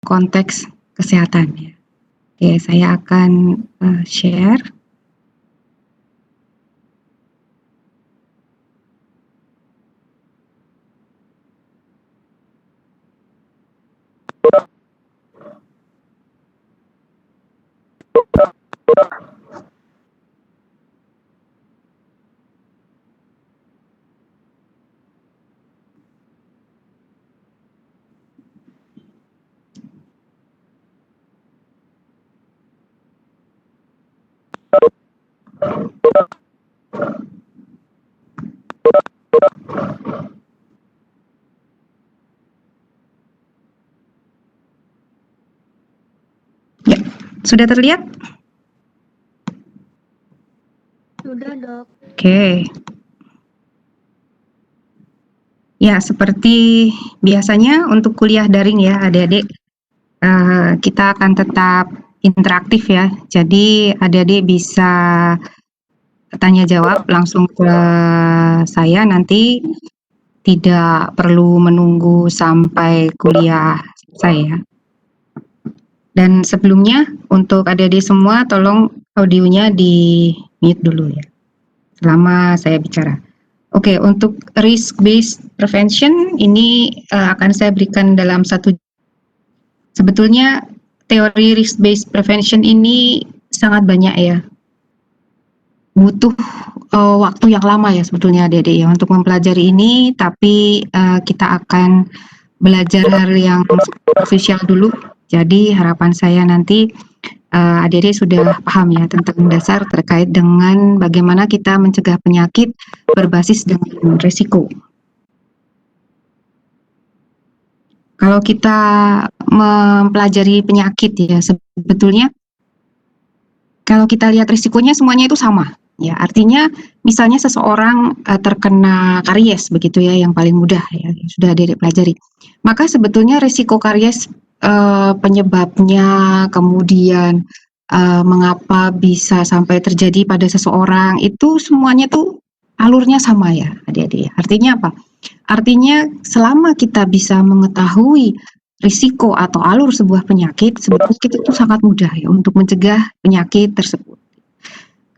konteks kesehatan ya. Oke, saya akan share. Ya, sudah terlihat? Sudah, Dok. Oke. Ya, seperti biasanya untuk kuliah daring ya adik-adik, kita akan tetap interaktif ya. Jadi adik-adik bisa tanya jawab langsung ke saya, nanti tidak perlu menunggu sampai kuliah selesai ya. Dan sebelumnya untuk adik-adik semua tolong audionya di mute dulu ya selama saya bicara. Oke, untuk risk based prevention ini akan saya berikan dalam satu. Sebetulnya teori risk based prevention ini sangat banyak ya. Butuh waktu yang lama ya sebetulnya adik-adik ya untuk mempelajari ini, tapi kita akan belajar hal yang superficial dulu. Jadi harapan saya nanti adik-adik sudah paham ya tentang dasar terkait dengan bagaimana kita mencegah penyakit berbasis dengan risiko. Kalau kita mempelajari penyakit ya sebetulnya kalau kita lihat risikonya semuanya itu sama. Ya, artinya misalnya seseorang terkena karies begitu ya, yang paling mudah ya, sudah adik-adik pelajari. Maka sebetulnya risiko karies penyebabnya, kemudian mengapa bisa sampai terjadi pada seseorang, itu semuanya tuh alurnya sama ya adik-adik. Artinya apa? Artinya selama kita bisa mengetahui risiko atau alur sebuah penyakit, sebetulnya kita itu sangat mudah ya untuk mencegah penyakit tersebut.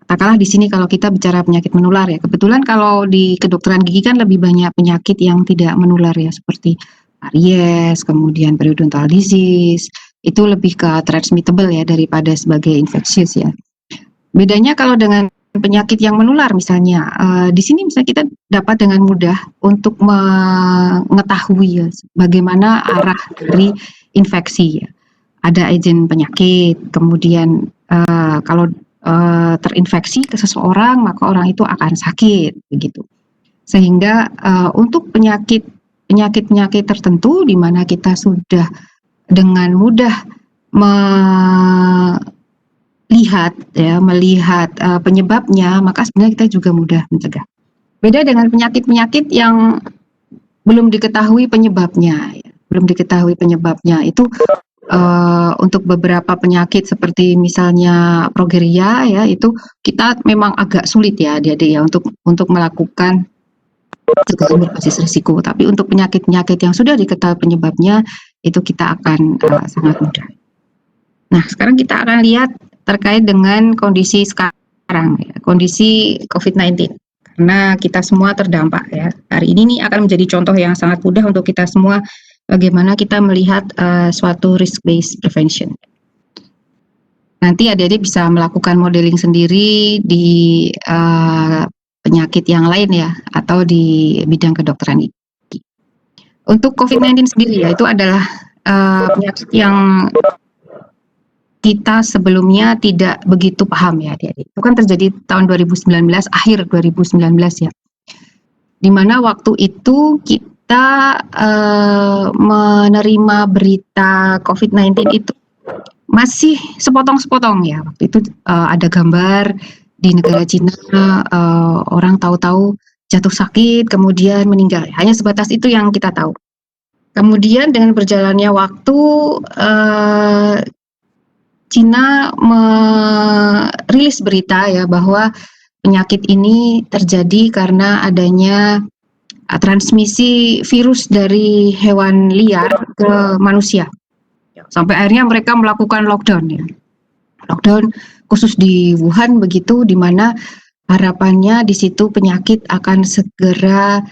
Katakanlah di sini kalau kita bicara penyakit menular ya, kebetulan kalau di kedokteran gigi kan lebih banyak penyakit yang tidak menular ya, seperti karies, kemudian periodontal disease, itu lebih ke transmittable ya daripada sebagai infectious ya. Bedanya kalau dengan penyakit yang menular misalnya, di sini misalnya kita dapat dengan mudah untuk mengetahui ya, bagaimana arah dari infeksi ya. Ada agen penyakit, kemudian kalau terinfeksi ke seseorang, maka orang itu akan sakit, begitu. Sehingga untuk penyakit tertentu di mana kita sudah dengan mudah melihat penyebabnya, maka sebenarnya kita juga mudah mencegah. Beda dengan penyakit-penyakit yang belum diketahui penyebabnya, itu untuk beberapa penyakit seperti misalnya progeria ya, itu kita memang agak sulit ya adik-adik ya untuk melakukan pencegahan berbasis risiko. Tapi untuk penyakit-penyakit yang sudah diketahui penyebabnya itu kita akan sangat mudah. Nah, sekarang kita akan lihat terkait dengan kondisi sekarang ya, kondisi COVID-19. Karena kita semua terdampak ya. Hari ini nih akan menjadi contoh yang sangat mudah untuk kita semua bagaimana kita melihat suatu risk-based prevention. Nanti adik-adik bisa melakukan modeling sendiri di penyakit yang lain ya, atau di bidang kedokteran gigi. Untuk COVID-19 sendiri ya, itu adalah penyakit yang kita sebelumnya tidak begitu paham ya adik-adik. Itu kan terjadi tahun 2019, akhir 2019 ya. Di mana waktu itu kita menerima berita COVID-19 itu masih sepotong-sepotong ya. Waktu itu ada gambar di negara Cina, orang tahu-tahu jatuh sakit kemudian meninggal. Hanya sebatas itu yang kita tahu. Kemudian dengan berjalannya waktu Cina merilis berita ya bahwa penyakit ini terjadi karena adanya transmisi virus dari hewan liar ke manusia. sampai akhirnya mereka melakukan lockdown ya. Lockdown khusus di Wuhan begitu, di mana harapannya di situ penyakit akan segera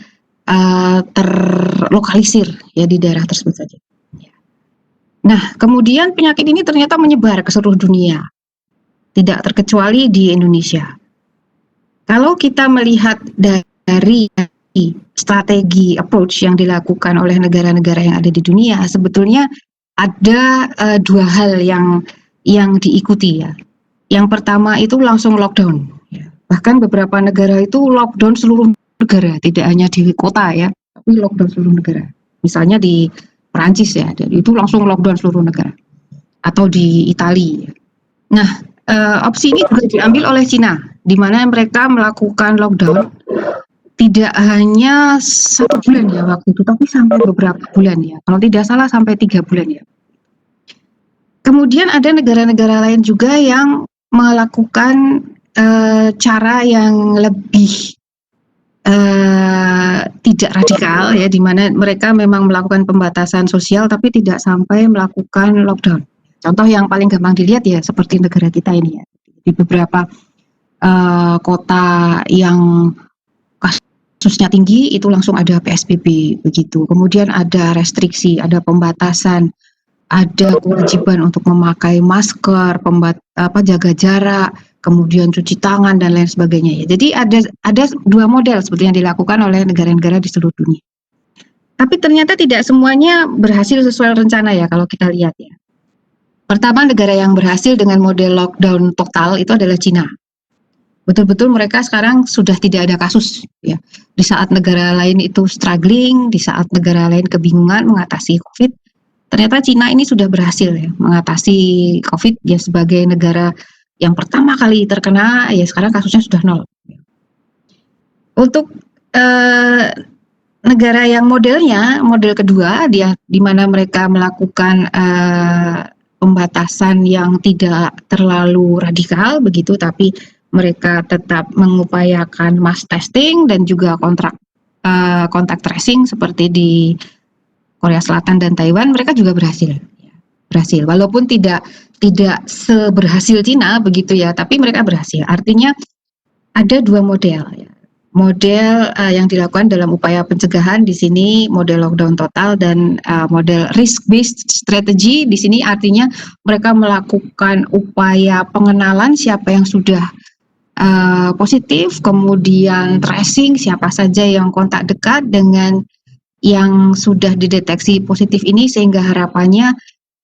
terlokalisir ya di daerah tersebut saja. Nah, kemudian penyakit ini ternyata menyebar ke seluruh dunia, tidak terkecuali di Indonesia. Kalau kita melihat dari strategi approach yang dilakukan oleh negara-negara yang ada di dunia, sebetulnya ada dua hal yang diikuti ya. Yang pertama itu langsung lockdown. Bahkan beberapa negara itu lockdown seluruh negara, tidak hanya di kota ya, tapi lockdown seluruh negara. Misalnya di Perancis ya, itu langsung lockdown seluruh negara. Atau di Italia. Nah, opsi ini juga diambil oleh Cina, di mana mereka melakukan lockdown tidak hanya 1 bulan ya waktu itu, tapi sampai beberapa bulan ya. Kalau tidak salah sampai 3 bulan ya. Kemudian ada negara-negara lain juga yang melakukan cara yang lebih tidak radikal ya, di mana mereka memang melakukan pembatasan sosial tapi tidak sampai melakukan lockdown. Contoh yang paling gampang dilihat ya seperti negara kita ini ya, di beberapa kota yang kasusnya tinggi itu langsung ada PSBB begitu. Kemudian ada restriksi, ada pembatasan, ada kewajiban untuk memakai masker, jaga jarak, kemudian cuci tangan dan lain sebagainya ya. Jadi ada dua model seperti yang dilakukan oleh negara-negara di seluruh dunia. Tapi ternyata tidak semuanya berhasil sesuai rencana ya kalau kita lihat ya. Pertama, negara yang berhasil dengan model lockdown total itu adalah Cina. Betul-betul mereka sekarang sudah tidak ada kasus ya. Di saat negara lain itu struggling, di saat negara lain kebingungan mengatasi COVID, ternyata Cina ini sudah berhasil ya mengatasi COVID ya sebagai negara yang pertama kali terkena ya, sekarang kasusnya sudah 0. Untuk negara yang model kedua dia di mana mereka melakukan pembatasan yang tidak terlalu radikal begitu, tapi mereka tetap mengupayakan mass testing dan juga kontak tracing seperti di Korea Selatan dan Taiwan. Mereka juga berhasil walaupun tidak seberhasil Cina begitu ya, tapi mereka berhasil. Artinya ada dua model ya. Model yang dilakukan dalam upaya pencegahan di sini model lockdown total, dan model risk based strategy di sini artinya mereka melakukan upaya pengenalan siapa yang sudah positif, kemudian tracing siapa saja yang kontak dekat dengan yang sudah dideteksi positif ini, sehingga harapannya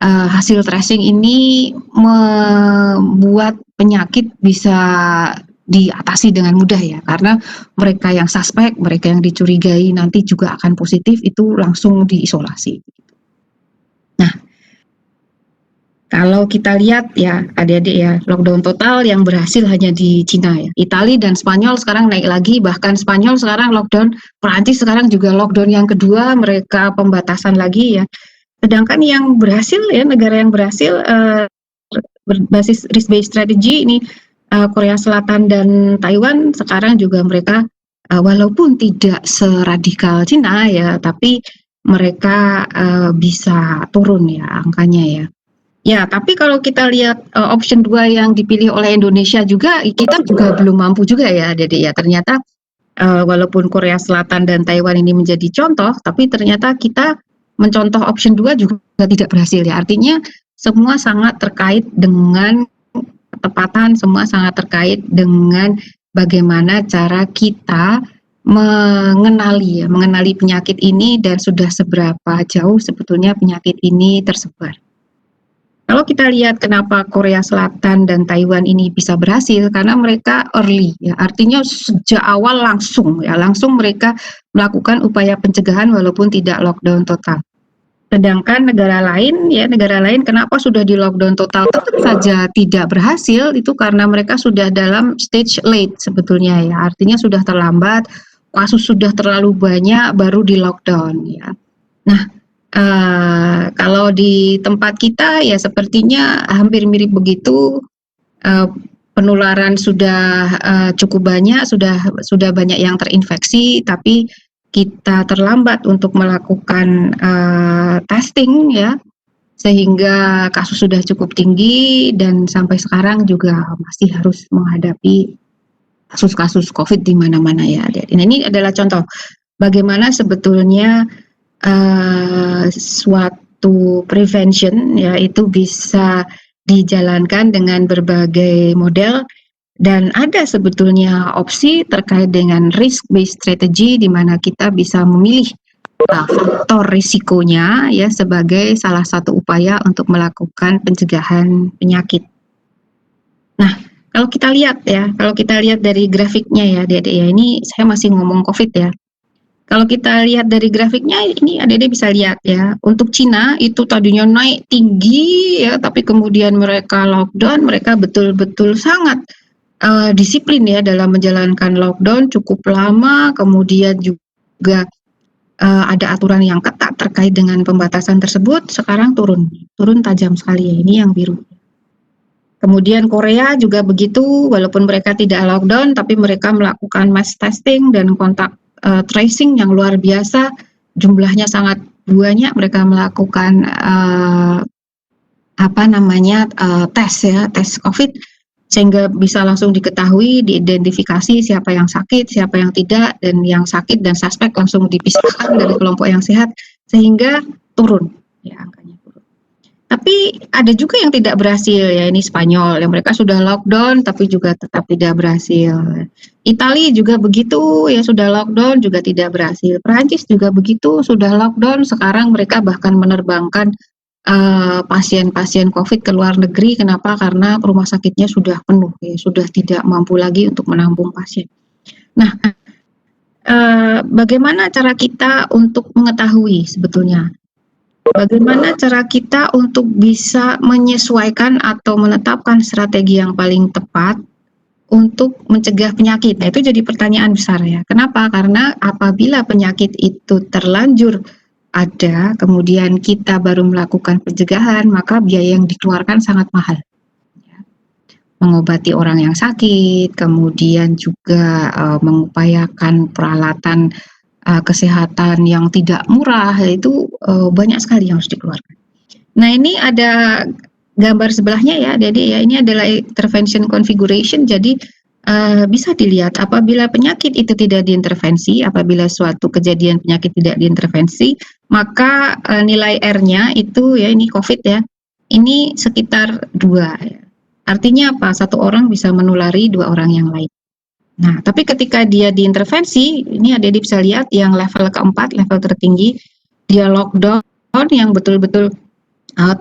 hasil tracing ini membuat penyakit bisa diatasi dengan mudah ya, karena mereka yang suspek, mereka yang dicurigai nanti juga akan positif itu langsung diisolasi. Nah, kalau kita lihat ya adik-adik ya, lockdown total yang berhasil hanya di Cina ya. Italia dan Spanyol sekarang naik lagi, bahkan Spanyol sekarang lockdown, Perancis sekarang juga lockdown yang kedua, mereka pembatasan lagi ya. Sedangkan yang berhasil ya, negara yang berhasil berbasis risk based strategy ini Korea Selatan dan Taiwan sekarang juga mereka walaupun tidak seradikal Cina ya, tapi mereka bisa turun ya angkanya ya. Ya, tapi kalau kita lihat option 2 yang dipilih oleh Indonesia juga, kita juga belum mampu juga ya, Dede ya. Ternyata walaupun Korea Selatan dan Taiwan ini menjadi contoh, tapi ternyata kita mencontoh option 2 juga tidak berhasil ya. Artinya semua sangat terkait dengan ketepatan, semua sangat terkait dengan bagaimana cara kita mengenali penyakit ini dan sudah seberapa jauh sebetulnya penyakit ini tersebar. Kalau kita lihat kenapa Korea Selatan dan Taiwan ini bisa berhasil, karena mereka early ya, artinya sejak awal langsung mereka melakukan upaya pencegahan walaupun tidak lockdown total. Sedangkan negara lain kenapa sudah di lockdown total tetap saja tidak berhasil, itu karena mereka sudah dalam stage late sebetulnya ya, artinya sudah terlambat, kasus sudah terlalu banyak baru di lockdown ya. Nah, kalau di tempat kita ya sepertinya hampir mirip begitu, penularan sudah cukup banyak, sudah banyak yang terinfeksi, tapi kita terlambat untuk melakukan testing ya, sehingga kasus sudah cukup tinggi dan sampai sekarang juga masih harus menghadapi kasus-kasus COVID di mana-mana ya. Nah, ini adalah contoh bagaimana sebetulnya suatu prevention ya itu bisa dijalankan dengan berbagai model dan ada sebetulnya opsi terkait dengan risk based strategy di mana kita bisa memilih faktor risikonya ya sebagai salah satu upaya untuk melakukan pencegahan penyakit. Nah, kalau kita lihat dari grafiknya ya, Dede ya, ini saya masih ngomong COVID ya. Kalau kita lihat dari grafiknya, ini Dede bisa lihat ya, untuk Cina itu tadinya naik tinggi ya, tapi kemudian mereka lockdown, mereka betul-betul sangat disiplin ya dalam menjalankan lockdown cukup lama, kemudian juga ada aturan yang ketat terkait dengan pembatasan tersebut, sekarang turun tajam sekali ya, ini yang biru. Kemudian Korea juga begitu, walaupun mereka tidak lockdown, tapi mereka melakukan mass testing dan kontak tracing yang luar biasa, jumlahnya sangat banyak. Mereka melakukan tes COVID, sehingga bisa langsung diketahui, diidentifikasi siapa yang sakit, siapa yang tidak, dan yang sakit dan suspek langsung dipisahkan dari kelompok yang sehat, sehingga turun ya angkanya. Tapi ada juga yang tidak berhasil ya, ini Spanyol yang mereka sudah lockdown tapi juga tetap tidak berhasil. Italia juga begitu ya, sudah lockdown juga tidak berhasil. Perancis juga begitu, sudah lockdown, sekarang mereka bahkan menerbangkan pasien-pasien COVID ke luar negeri. Kenapa? Karena rumah sakitnya sudah penuh ya, sudah tidak mampu lagi untuk menampung pasien. Nah, bagaimana cara kita untuk mengetahui sebetulnya? Bagaimana cara kita untuk bisa menyesuaikan atau menetapkan strategi yang paling tepat untuk mencegah penyakit? Nah, itu jadi pertanyaan besar ya. Kenapa? Karena apabila penyakit itu terlanjur ada, kemudian kita baru melakukan pencegahan, maka biaya yang dikeluarkan sangat mahal. Mengobati orang yang sakit, kemudian juga mengupayakan peralatan kesehatan yang tidak murah, itu banyak sekali yang harus dikeluarkan. Nah, ini ada gambar sebelahnya ya, jadi ya ini adalah intervention configuration. Jadi bisa dilihat apabila penyakit itu tidak diintervensi, apabila suatu kejadian penyakit tidak diintervensi, maka nilai R-nya itu ya, ini COVID ya, ini sekitar 2 ya. Artinya apa? Satu orang bisa menulari 2 orang yang lain. Nah, tapi ketika dia diintervensi, ini Adik bisa lihat yang level keempat, level tertinggi, dia lockdown yang betul-betul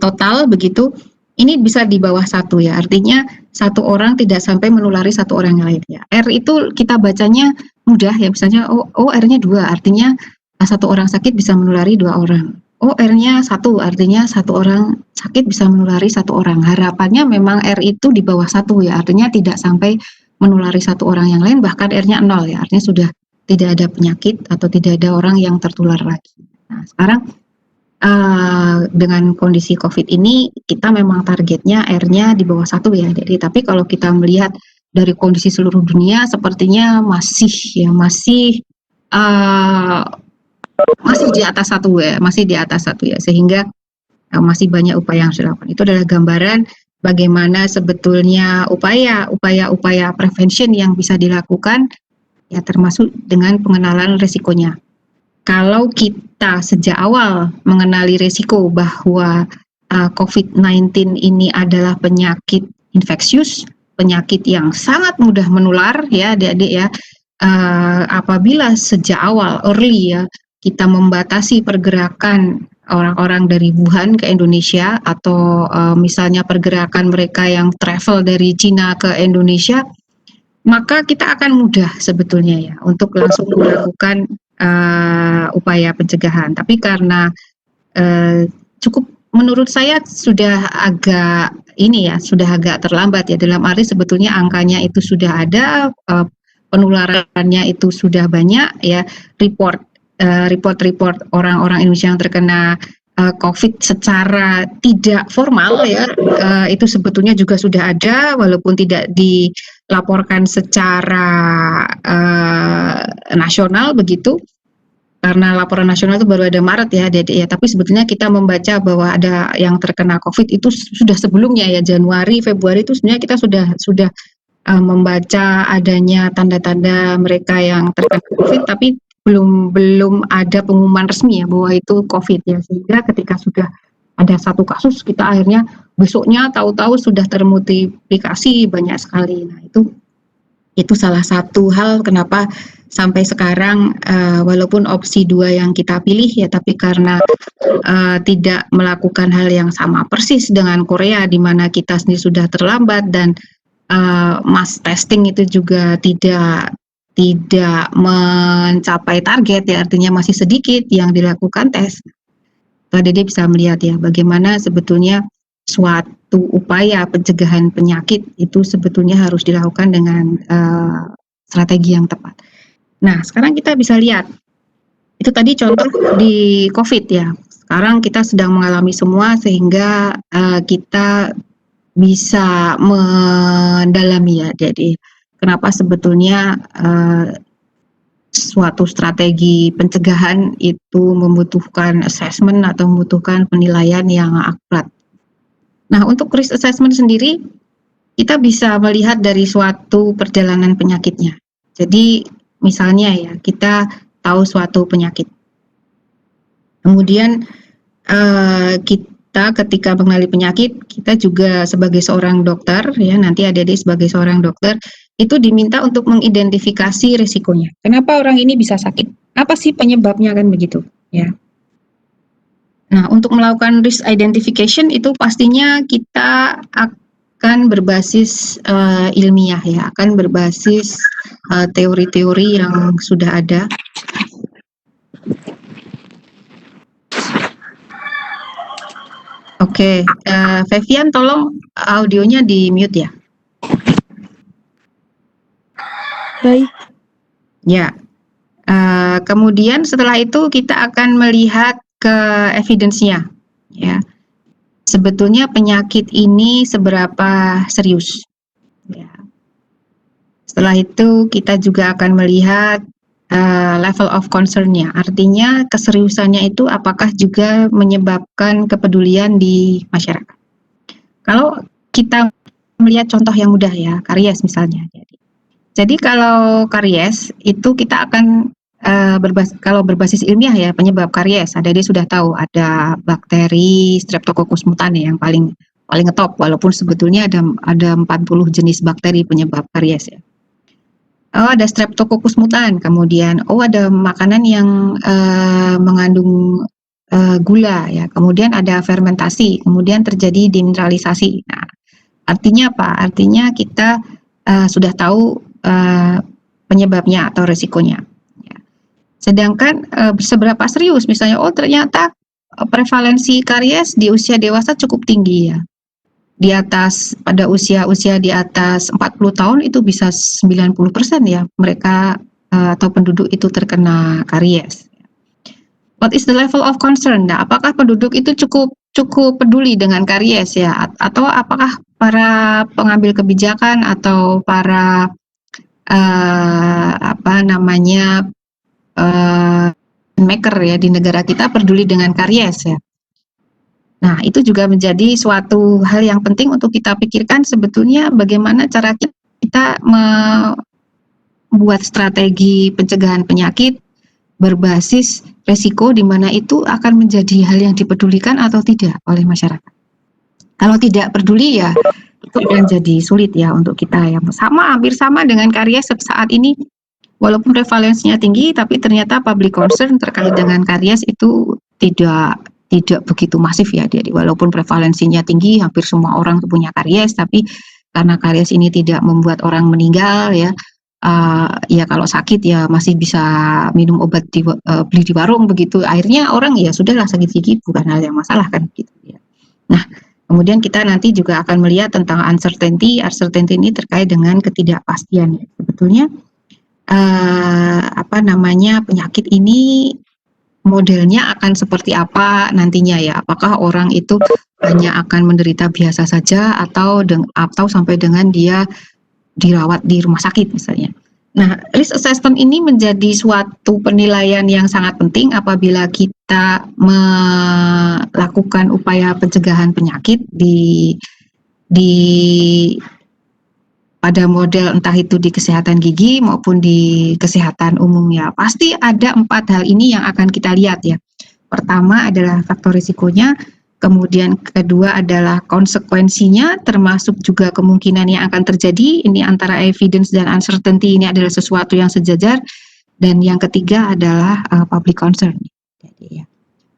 total begitu, ini bisa di bawah 1 ya, artinya satu orang tidak sampai menulari satu orang yang lain ya. R itu kita bacanya mudah ya, misalnya R-nya 2, artinya satu orang sakit bisa menulari 2 orang. R-nya 1, artinya satu orang sakit bisa menulari satu orang. Harapannya memang R itu di bawah 1 ya, artinya tidak sampai menulari satu orang yang lain, bahkan R-nya 0 ya, artinya sudah tidak ada penyakit atau tidak ada orang yang tertular lagi. Nah, sekarang dengan kondisi COVID ini kita memang targetnya R-nya di bawah 1 ya. Jadi, tapi kalau kita melihat dari kondisi seluruh dunia sepertinya masih di atas 1 ya, masih di atas 1 ya, sehingga masih banyak upaya yang harus dilakukan. Itu adalah gambaran bagaimana sebetulnya upaya prevention yang bisa dilakukan ya, termasuk dengan pengenalan risikonya. Kalau kita sejak awal mengenali risiko bahwa COVID-19 ini adalah penyakit infeksius, penyakit yang sangat mudah menular ya adik-adik ya, apabila sejak awal early ya kita membatasi pergerakan orang-orang dari Wuhan ke Indonesia atau misalnya pergerakan mereka yang travel dari Cina ke Indonesia, maka kita akan mudah sebetulnya ya untuk langsung melakukan upaya pencegahan. Tapi karena cukup menurut saya sudah agak terlambat ya, dalam arti sebetulnya angkanya itu sudah ada, penularannya itu sudah banyak ya, report orang-orang Indonesia yang terkena COVID secara tidak formal ya, itu sebetulnya juga sudah ada walaupun tidak dilaporkan secara nasional begitu. karena laporan nasional itu baru ada Maret ya, Dede ya. Tapi sebetulnya kita membaca bahwa ada yang terkena COVID itu sudah sebelumnya ya, Januari, Februari itu sebenarnya kita sudah membaca adanya tanda-tanda mereka yang terkena COVID, tapi belum ada pengumuman resmi ya bahwa itu COVID ya. Sehingga ketika sudah ada satu kasus, kita akhirnya besoknya tahu-tahu sudah termultiplikasi banyak sekali. Nah, itu salah satu hal kenapa sampai sekarang walaupun opsi 2 yang kita pilih ya, tapi karena tidak melakukan hal yang sama persis dengan Korea di mana kita sendiri sudah terlambat dan mass testing itu juga tidak mencapai target ya, artinya masih sedikit yang dilakukan tes. Tadi dia bisa melihat ya bagaimana sebetulnya suatu upaya pencegahan penyakit itu sebetulnya harus dilakukan dengan strategi yang tepat. Nah, sekarang kita bisa lihat, itu tadi contoh di COVID ya. Sekarang kita sedang mengalami semua sehingga kita bisa mendalami ya. Jadi kenapa sebetulnya suatu strategi pencegahan itu membutuhkan assessment atau membutuhkan penilaian yang akurat. Nah, untuk risk assessment sendiri, kita bisa melihat dari suatu perjalanan penyakitnya. Jadi, misalnya ya, kita tahu suatu penyakit. Kemudian, kita ketika mengenali penyakit, kita juga sebagai seorang dokter, ya nanti adik-adik sebagai seorang dokter, itu diminta untuk mengidentifikasi risikonya. Kenapa orang ini bisa sakit? Apa sih penyebabnya kan begitu, ya. Nah, untuk melakukan risk identification itu pastinya kita akan berbasis ilmiah ya, akan berbasis teori-teori yang sudah ada. Oke, Fevian tolong audionya di mute ya. Baik. Ya, kemudian setelah itu kita akan melihat ke evidence-nya, ya. Sebetulnya penyakit ini seberapa serius, ya. Setelah itu kita juga akan melihat level of concern-nya, artinya keseriusannya itu apakah juga menyebabkan kepedulian di masyarakat. Kalau kita melihat contoh yang mudah ya, karies misalnya. Jadi kalau karies itu kita akan kalau berbasis ilmiah ya penyebab karies, dia sudah tahu ada bakteri Streptococcus mutans yang paling ngetop, walaupun sebetulnya ada 40 jenis bakteri penyebab karies ya. Oh, ada Streptococcus mutans, kemudian ada makanan yang mengandung gula ya, kemudian ada fermentasi, kemudian terjadi demineralisasi. Nah, artinya apa? Artinya kita sudah tahu penyebabnya atau resikonya. Ya. Sedangkan seberapa serius, misalnya, ternyata prevalensi karies di usia dewasa cukup tinggi ya. Di atas, pada usia di atas 40 tahun itu bisa 90% ya mereka atau penduduk itu terkena karies. What is the level of concern? Nah, apakah penduduk itu cukup peduli dengan karies ya, atau apakah para pengambil kebijakan atau para maker ya di negara kita peduli dengan karies ya. Nah, itu juga menjadi suatu hal yang penting untuk kita pikirkan sebetulnya bagaimana cara kita membuat strategi pencegahan penyakit berbasis resiko di mana itu akan menjadi hal yang dipedulikan atau tidak oleh masyarakat. Kalau tidak peduli ya itu akan jadi sulit ya untuk kita yang hampir sama dengan karies saat ini, walaupun prevalensinya tinggi tapi ternyata public concern terkait dengan karies itu tidak begitu masif ya. Jadi walaupun prevalensinya tinggi, hampir semua orang punya karies, tapi karena karies ini tidak membuat orang meninggal ya, ya kalau sakit ya masih bisa minum obat beli di warung begitu. Akhirnya orang ya sudahlah sakit gigi bukan hal yang masalah kan gitu ya. Nah, kemudian kita nanti juga akan melihat tentang uncertainty ini terkait dengan ketidakpastian. Sebetulnya penyakit ini modelnya akan seperti apa nantinya ya? Apakah orang itu hanya akan menderita biasa saja atau sampai dengan dia dirawat di rumah sakit misalnya? Nah, risk assessment ini menjadi suatu penilaian yang sangat penting apabila kita melakukan upaya pencegahan penyakit di pada model entah itu di kesehatan gigi maupun di kesehatan umum ya. Pasti ada 4 hal ini yang akan kita lihat ya. Pertama adalah faktor risikonya, kemudian kedua adalah konsekuensinya, termasuk juga kemungkinan yang akan terjadi. Ini antara evidence dan uncertainty ini adalah sesuatu yang sejajar. Dan yang ketiga adalah public concern.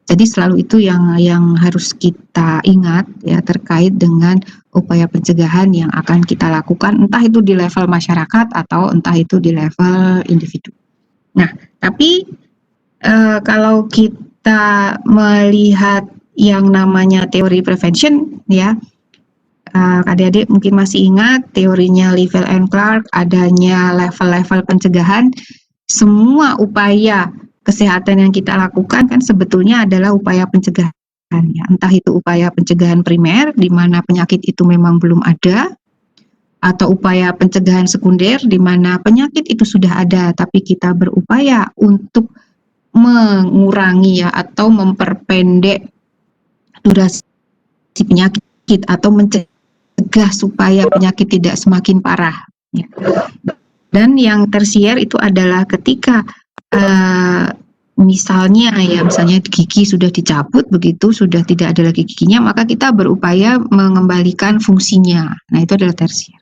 Jadi selalu itu yang harus kita ingat ya terkait dengan upaya pencegahan yang akan kita lakukan, entah itu di level masyarakat atau entah itu di level individu. Nah, tapi kalau kita melihat yang namanya teori prevention ya, adik-adik mungkin masih ingat teorinya Livell and Clark, adanya level-level pencegahan. Semua upaya kesehatan yang kita lakukan kan sebetulnya adalah upaya pencegahan ya. Entah itu upaya pencegahan primer di mana penyakit itu memang belum ada, atau upaya pencegahan sekunder di mana penyakit itu sudah ada tapi kita berupaya untuk mengurangi ya atau memperpendek durasi penyakit atau mencegah supaya penyakit tidak semakin parah ya. Dan yang tersier itu adalah ketika misalnya gigi sudah dicabut begitu, sudah tidak ada lagi giginya, maka kita berupaya mengembalikan fungsinya. Nah, itu adalah tersier.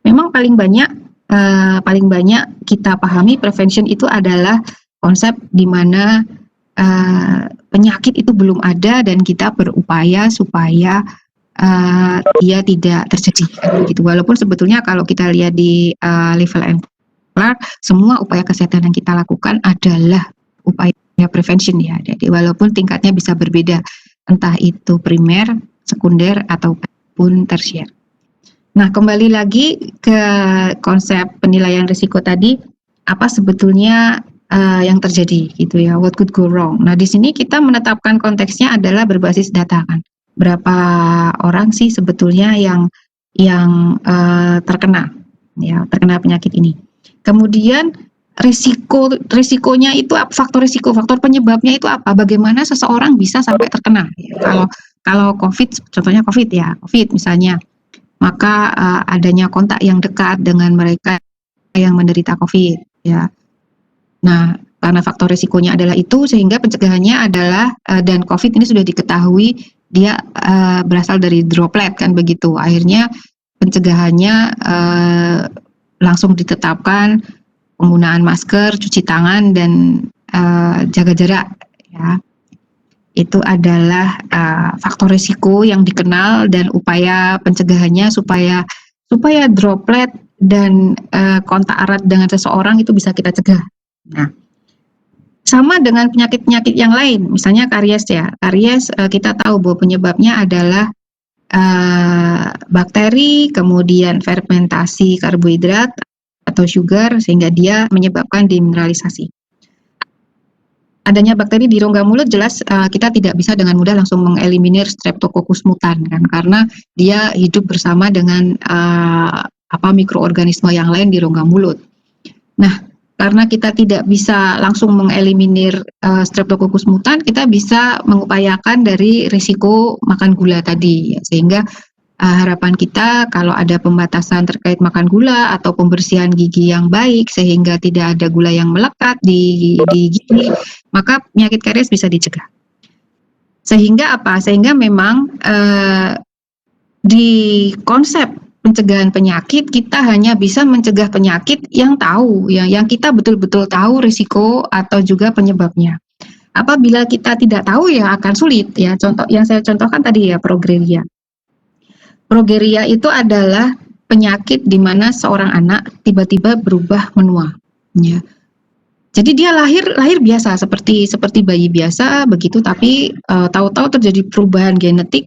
Memang paling banyak kita pahami prevention itu adalah konsep di mana penyakit itu belum ada dan kita berupaya supaya dia tidak terjadi gitu. Walaupun sebetulnya kalau kita lihat di Livell and Clark, semua upaya kesehatan yang kita lakukan adalah upaya prevention ya. Jadi walaupun tingkatnya bisa berbeda, entah itu primer, sekunder ataupun tersier. Nah, kembali lagi ke konsep penilaian risiko tadi, apa sebetulnya yang terjadi gitu ya, what could go wrong. Nah, di sini kita menetapkan konteksnya adalah berbasis data kan. Berapa orang sih sebetulnya yang terkena penyakit ini. Kemudian risikonya itu faktor penyebabnya itu apa? Bagaimana seseorang bisa sampai terkena? Kalau COVID, contohnya COVID ya, COVID misalnya, maka adanya kontak yang dekat dengan mereka yang menderita COVID ya. Nah, karena faktor risikonya adalah itu, sehingga pencegahannya adalah dan COVID ini sudah diketahui dia berasal dari droplet kan begitu. Akhirnya pencegahannya langsung ditetapkan penggunaan masker, cuci tangan dan jaga jarak ya. Itu adalah faktor risiko yang dikenal dan upaya pencegahannya supaya droplet dan kontak erat dengan seseorang itu bisa kita cegah. Nah, sama dengan penyakit-penyakit yang lain, misalnya karies ya. Karies kita tahu bahwa penyebabnya adalah bakteri, kemudian fermentasi karbohidrat atau sugar sehingga dia menyebabkan demineralisasi. Adanya bakteri di rongga mulut jelas kita tidak bisa dengan mudah langsung mengeliminir Streptococcus mutan kan, karena dia hidup bersama dengan mikroorganisme yang lain di rongga mulut. Nah, karena kita tidak bisa langsung mengeliminir Streptococcus mutan, kita bisa mengupayakan dari risiko makan gula tadi ya, sehingga harapan kita kalau ada pembatasan terkait makan gula atau pembersihan gigi yang baik sehingga tidak ada gula yang melekat di gigi, maka penyakit karies bisa dicegah. Sehingga apa? Sehingga memang di konsep pencegahan penyakit kita hanya bisa mencegah penyakit yang tahu ya, yang kita betul-betul tahu risiko atau juga penyebabnya. Apabila kita tidak tahu ya akan sulit ya. Contoh yang saya contohkan tadi ya, progeria. Progeria itu adalah penyakit di mana seorang anak tiba-tiba berubah menua ya. Jadi dia lahir biasa seperti bayi biasa begitu, tapi tahu-tahu terjadi perubahan genetik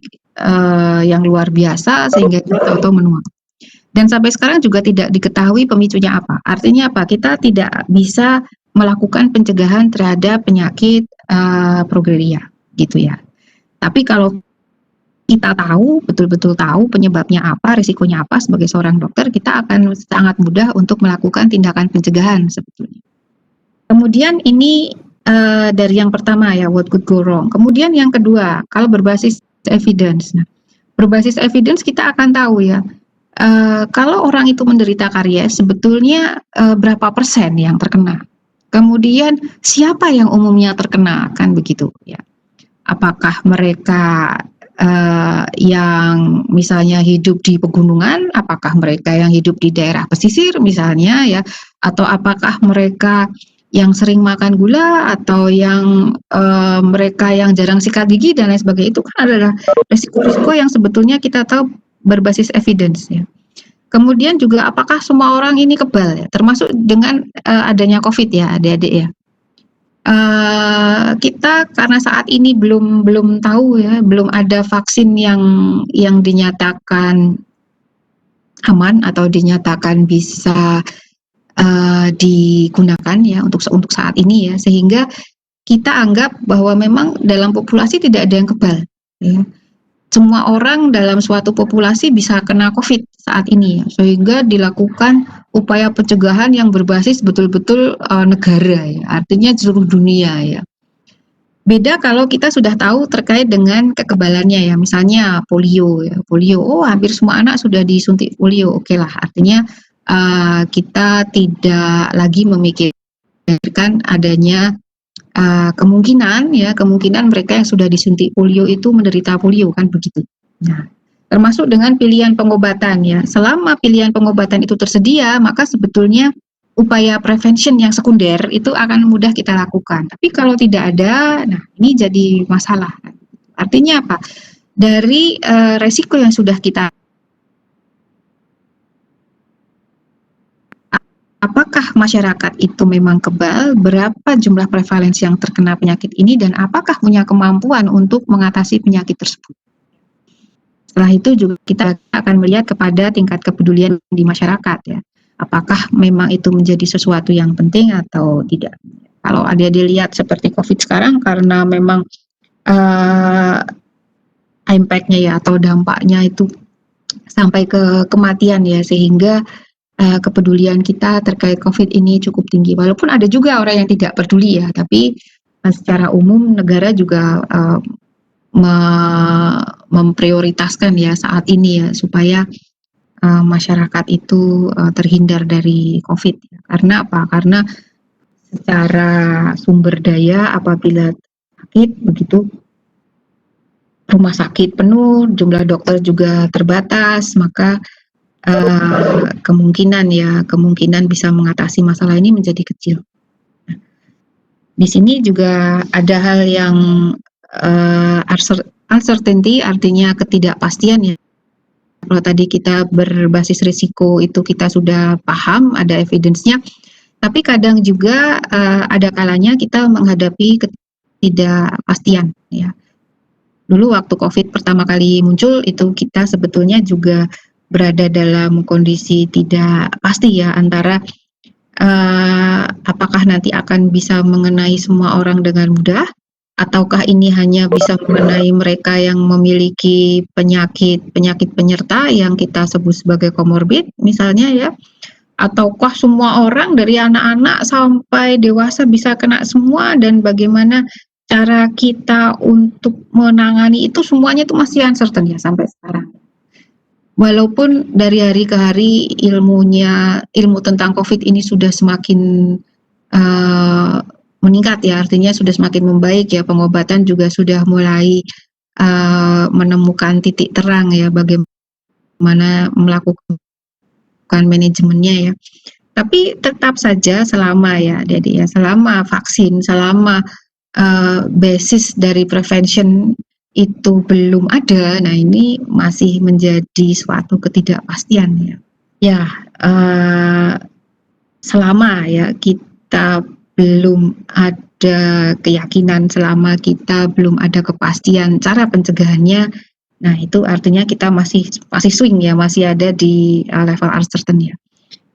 yang luar biasa sehingga dia tahu-tahu menua. Dan sampai sekarang juga tidak diketahui pemicunya apa. Artinya apa? Kita tidak bisa melakukan pencegahan terhadap penyakit progeria gitu ya. Tapi kalau kita tahu, betul-betul tahu penyebabnya apa, risikonya apa sebagai seorang dokter, kita akan sangat mudah untuk melakukan tindakan pencegahan sebetulnya. Kemudian ini dari yang pertama ya, what could go wrong. Kemudian yang kedua, kalau berbasis evidence. Nah, berbasis evidence kita akan tahu ya, kalau orang itu menderita karies, sebetulnya berapa persen yang terkena. Kemudian siapa yang umumnya terkena, kan begitu ya. Apakah mereka yang misalnya hidup di pegunungan, apakah mereka yang hidup di daerah pesisir misalnya ya, atau apakah mereka yang sering makan gula, atau yang mereka yang jarang sikat gigi dan lain sebagainya. Itu kan adalah risiko-risiko yang sebetulnya kita tahu berbasis evidence ya. Kemudian juga apakah semua orang ini kebal ya, termasuk dengan adanya COVID ya, adik-adik ya. Kita karena saat ini belum tahu ya, belum ada vaksin yang dinyatakan aman atau dinyatakan bisa digunakan ya untuk saat ini ya, sehingga kita anggap bahwa memang dalam populasi tidak ada yang kebal ya. Semua orang dalam suatu populasi bisa kena COVID saat ini ya, sehingga dilakukan upaya pencegahan yang berbasis betul-betul negara ya, artinya seluruh dunia ya. Beda kalau kita sudah tahu terkait dengan kekebalannya ya, misalnya polio ya, polio, hampir semua anak sudah disuntik polio, oke lah, artinya kita tidak lagi memikirkan adanya kemungkinan mereka yang sudah disuntik polio itu menderita polio, kan begitu. Nah, termasuk dengan pilihan pengobatan ya. Selama pilihan pengobatan itu tersedia, maka sebetulnya upaya prevention yang sekunder itu akan mudah kita lakukan. Tapi kalau tidak ada, nah ini jadi masalah. Artinya apa? Dari resiko yang sudah kita, apakah masyarakat itu memang kebal, berapa jumlah prevalensi yang terkena penyakit ini, dan apakah punya kemampuan untuk mengatasi penyakit tersebut. Setelah itu juga kita akan melihat kepada tingkat kepedulian di masyarakat ya. Apakah memang itu menjadi sesuatu yang penting atau tidak. Kalau adik-adik lihat seperti COVID sekarang, karena memang impact-nya ya atau dampaknya itu sampai ke kematian ya, sehingga kepedulian kita terkait COVID ini cukup tinggi. Walaupun ada juga orang yang tidak peduli ya, tapi secara umum negara juga memprioritaskan ya saat ini ya, supaya masyarakat itu terhindar dari COVID. Karena apa? Karena secara sumber daya apabila sakit begitu, rumah sakit penuh, jumlah dokter juga terbatas, maka kemungkinan bisa mengatasi masalah ini menjadi kecil. Di sini juga ada hal yang uncertainty, artinya ketidakpastian ya. Kalau tadi kita berbasis risiko itu kita sudah paham, ada evidence-nya, tapi kadang juga ada kalanya kita menghadapi ketidakpastian ya. Dulu waktu COVID pertama kali muncul itu kita sebetulnya juga berada dalam kondisi tidak pasti ya, antara apakah nanti akan bisa mengenai semua orang dengan mudah, ataukah ini hanya bisa mengenai mereka yang memiliki penyakit penyerta yang kita sebut sebagai komorbid misalnya ya, ataukah semua orang dari anak-anak sampai dewasa bisa kena semua, dan bagaimana cara kita untuk menangani itu, semuanya itu masih uncertain ya sampai sekarang. Walaupun dari hari ke hari ilmu tentang COVID ini sudah semakin meningkat ya, artinya sudah semakin membaik ya, pengobatan juga sudah mulai menemukan titik terang ya, bagaimana melakukan manajemennya ya. Tapi tetap saja selama ya, jadi ya selama vaksin, selama basis dari prevention itu belum ada, nah ini masih menjadi suatu ketidakpastian ya. Ya, selama ya kita belum ada keyakinan, selama kita belum ada kepastian cara pencegahannya, nah itu artinya kita masih swing ya, masih ada di level uncertain ya.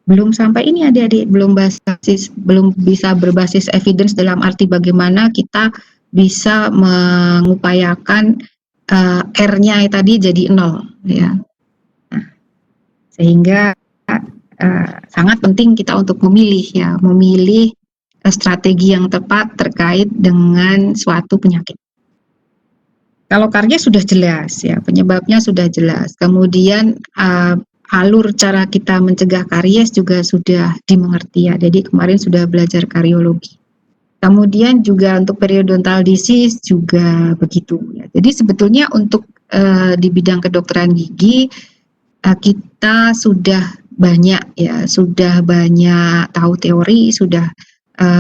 Belum sampai ini adik-adik, belum bisa berbasis evidence dalam arti bagaimana kita bisa mengupayakan R-nya tadi jadi 0 ya. Nah, sehingga sangat penting kita untuk memilih strategi yang tepat terkait dengan suatu penyakit. Kalau karies sudah jelas ya, penyebabnya sudah jelas. Kemudian alur cara kita mencegah karies juga sudah dimengerti ya. Jadi kemarin sudah belajar kariologi. Kemudian juga untuk periodontal disease juga begitu ya. Jadi sebetulnya untuk di bidang kedokteran gigi kita sudah banyak tahu teori, sudah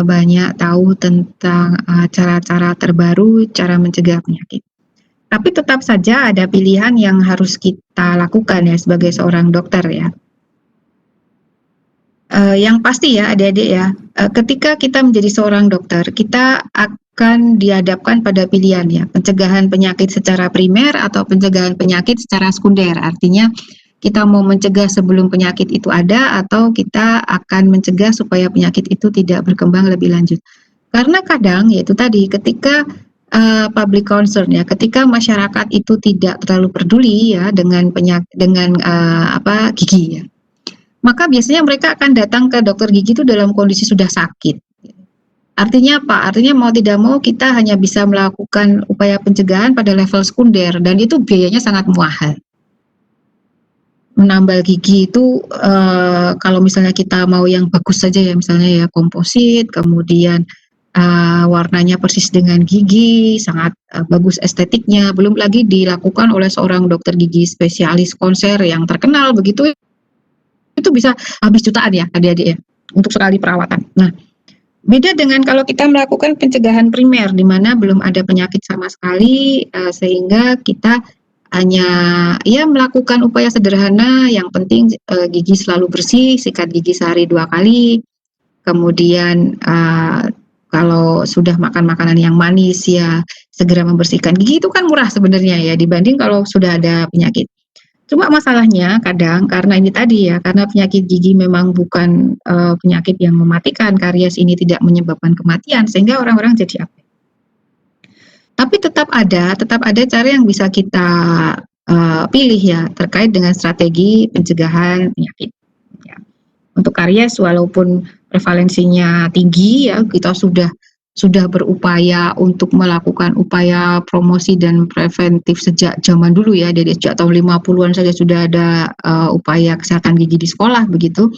banyak tahu tentang cara-cara terbaru cara mencegah penyakit. Tapi tetap saja ada pilihan yang harus kita lakukan ya sebagai seorang dokter ya. Yang pasti ya adik-adik ya, ketika kita menjadi seorang dokter, kita akan dihadapkan pada pilihan ya, pencegahan penyakit secara primer atau pencegahan penyakit secara sekunder. Artinya kita mau mencegah sebelum penyakit itu ada atau kita akan mencegah supaya penyakit itu tidak berkembang lebih lanjut. Karena kadang yaitu tadi ketika public concern ya, ketika masyarakat itu tidak terlalu peduli ya dengan gigi ya, maka biasanya mereka akan datang ke dokter gigi itu dalam kondisi sudah sakit. Artinya apa? Artinya mau tidak mau kita hanya bisa melakukan upaya pencegahan pada level sekunder dan itu biayanya sangat mahal. Menambal gigi itu kalau misalnya kita mau yang bagus saja ya, misalnya ya komposit, kemudian warnanya persis dengan gigi, sangat bagus estetiknya, belum lagi dilakukan oleh seorang dokter gigi spesialis konser yang terkenal begitu, itu bisa habis jutaan ya adik-adik ya, untuk sekali perawatan. Nah, beda dengan kalau kita melakukan pencegahan primer, di mana belum ada penyakit sama sekali, sehingga kita hanya ya melakukan upaya sederhana, yang penting gigi selalu bersih, sikat gigi sehari 2 kali, kemudian kalau sudah makan makanan yang manis ya segera membersihkan gigi, itu kan murah sebenarnya ya dibanding kalau sudah ada penyakit. Cuma masalahnya kadang karena ini tadi ya, karena penyakit gigi memang bukan penyakit yang mematikan, karies ini tidak menyebabkan kematian sehingga orang-orang jadi apa? Tapi tetap ada cara yang bisa kita pilih ya terkait dengan strategi pencegahan penyakit. Ya. Untuk karies walaupun prevalensinya tinggi ya, kita sudah berupaya untuk melakukan upaya promosi dan preventif sejak zaman dulu ya, dari sejak tahun 50-an saja sudah ada upaya kesehatan gigi di sekolah begitu.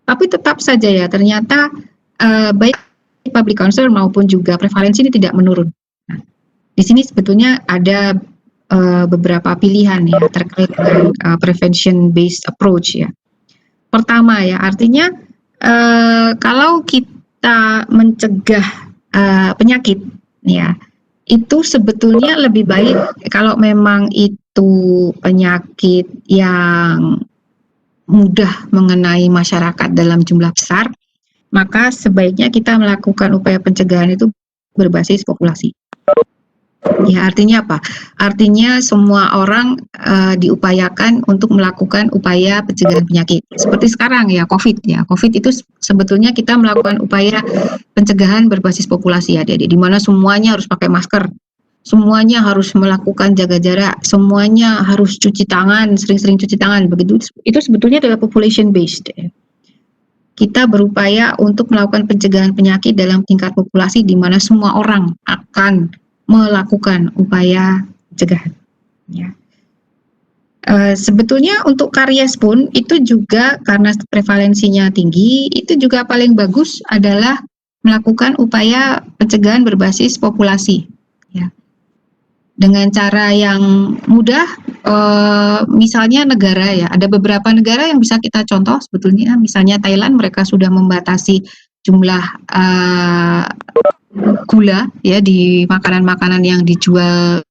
Tapi tetap saja ya ternyata baik public concern maupun juga prevalensi ini tidak menurun. Nah, di sini sebetulnya ada beberapa pilihan ya terkait dengan prevention based approach ya. Pertama ya, artinya kalau kita mencegah penyakit ya, itu sebetulnya lebih baik kalau memang itu penyakit yang mudah mengenai masyarakat dalam jumlah besar, maka sebaiknya kita melakukan upaya pencegahan itu berbasis populasi. Ya, artinya apa? Artinya semua orang diupayakan untuk melakukan upaya pencegahan penyakit. Seperti sekarang ya, COVID ya. COVID itu sebetulnya kita melakukan upaya pencegahan berbasis populasi ya, di mana semuanya harus pakai masker. Semuanya harus melakukan jaga jarak, semuanya harus cuci tangan, sering-sering cuci tangan. Begitu itu sebetulnya adalah population based ya. Kita berupaya untuk melakukan pencegahan penyakit dalam tingkat populasi di mana semua orang akan melakukan upaya pencegahan. Ya. Sebetulnya untuk karies pun itu juga karena prevalensinya tinggi, itu juga paling bagus adalah melakukan upaya pencegahan berbasis populasi. Ya. Dengan cara yang mudah, misalnya negara ya, ada beberapa negara yang bisa kita contoh sebetulnya, misalnya Thailand, mereka sudah membatasi jumlah gula ya di makanan-makanan yang dijual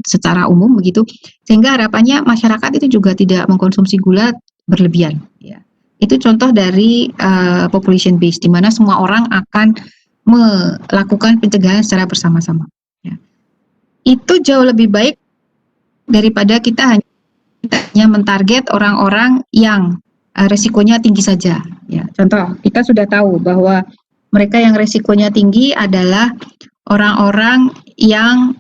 secara umum begitu, sehingga harapannya masyarakat itu juga tidak mengkonsumsi gula berlebihan ya. Itu contoh dari population based di mana semua orang akan melakukan pencegahan secara bersama-sama ya. Itu jauh lebih baik daripada kita hanya mentarget orang-orang yang resikonya tinggi saja ya. Contoh, kita sudah tahu bahwa mereka yang resikonya tinggi adalah orang-orang yang